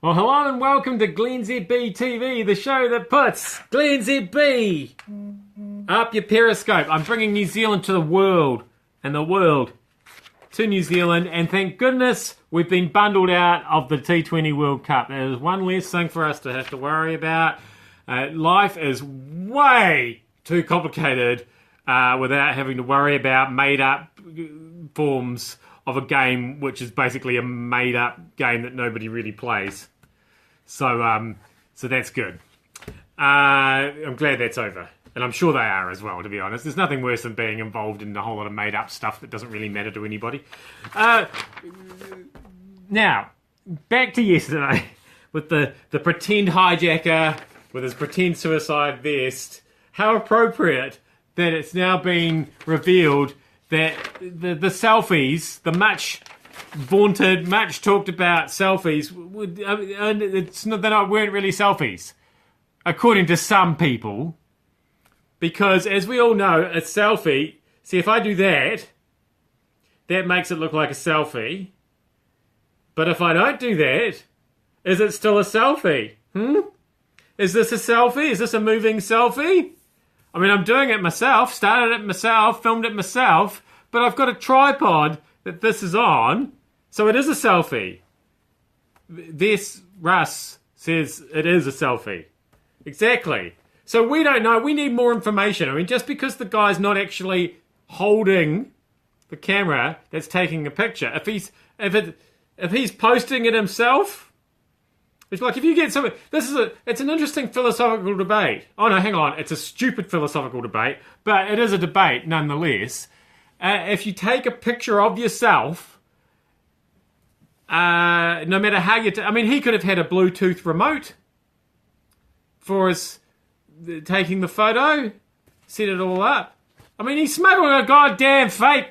Well, hello and welcome to glennzb TV, the show that puts glennzb up your Periscope. I'm bringing New Zealand to the world, and the world to New Zealand, and thank goodness we've been bundled out of the T20 World Cup. There's one less thing for us to have to worry about. Life is way too complicated without having to worry about made-up forms of a game which is basically a made-up game that nobody really plays. So that's good. I'm glad that's over. And I'm sure they are as well, to be honest. There's nothing worse than being involved in a whole lot of made-up stuff that doesn't really matter to anybody. Now, back to yesterday with the pretend hijacker with his pretend suicide vest. How appropriate that it's now been revealed that the selfies, the much vaunted, much talked about selfies, weren't really selfies, according to some people. Because, as we all know, a selfie, see, if I do that, that makes it look like a selfie. But if I don't do that, is it still a selfie? Is this a selfie? Is this a moving selfie? I mean, I'm doing it myself, started it myself, filmed it myself, but I've got a tripod that this is on, so it is a selfie. This, Russ, says it is a selfie. Exactly. So we don't know. We need more information. I mean, just because the guy's not actually holding the camera that's taking a picture, if he's posting it himself, it's like if you get something. It's an interesting philosophical debate. Oh no, hang on. It's a stupid philosophical debate, but it is a debate nonetheless. If you take a picture of yourself, no matter how I mean, he could have had a Bluetooth remote for his taking the photo, set it all up. I mean, he smuggled a goddamn fake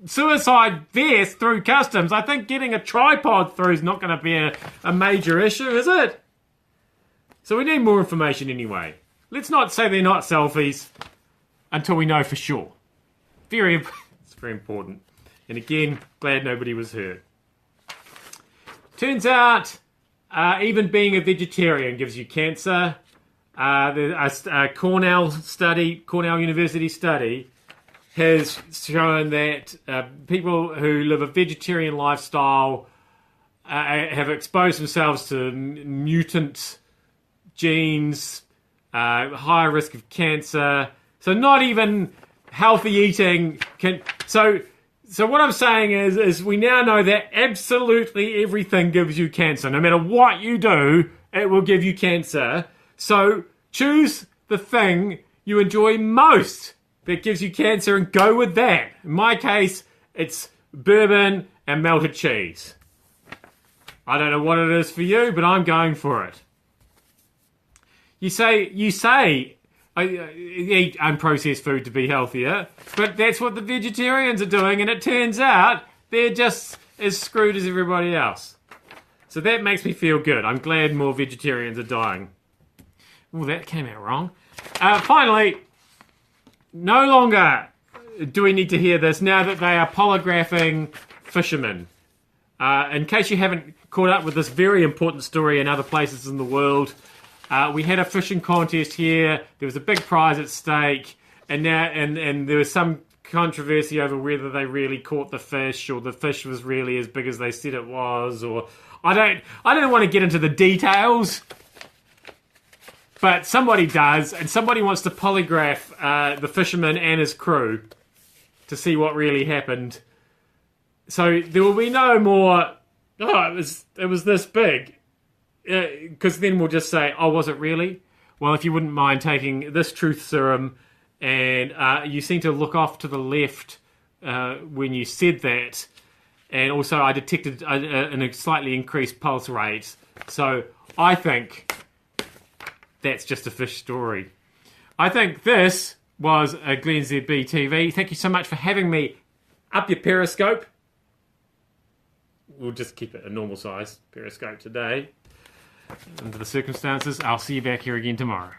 suicide vest through customs. I think getting a tripod through is not going to be a major issue, is it? So we need more information anyway. Let's not say they're not selfies until we know for sure. It's very important. And again, glad nobody was hurt. Turns out, even being a vegetarian gives you cancer. A Cornell University study has shown that people who live a vegetarian lifestyle have exposed themselves to mutant genes, higher risk of cancer. So not even healthy eating can. So what I'm saying is we now know that absolutely everything gives you cancer. No matter what you do, it will give you cancer. So choose the thing you enjoy most that gives you cancer and go with that. In my case, it's bourbon and melted cheese. I don't know what it is for you, but I'm going for it. You say I eat unprocessed food to be healthier, but that's what the vegetarians are doing, and it turns out they're just as screwed as everybody else. So that makes me feel good. I'm glad more vegetarians are dying. Oh, that came out wrong. Finally, no longer do we need to hear this now that they are polygraphing fishermen. In case you haven't caught up with this very important story in other places in the world, we had a fishing contest here. There was a big prize at stake, and there was some controversy over whether they really caught the fish or the fish was really as big as they said it was. Or I don't want to get into the details. But somebody does, and somebody wants to polygraph the fisherman and his crew to see what really happened. So there will be no more, it was this big. Because then we'll just say, oh, was it really? Well, if you wouldn't mind taking this truth serum, and you seem to look off to the left when you said that. And also I detected a slightly increased pulse rate. So I think that's just a fish story. I think this was a glennzb TV. Thank you so much for having me up your Periscope. We'll just keep it a normal size Periscope today. Under the circumstances, I'll see you back here again tomorrow.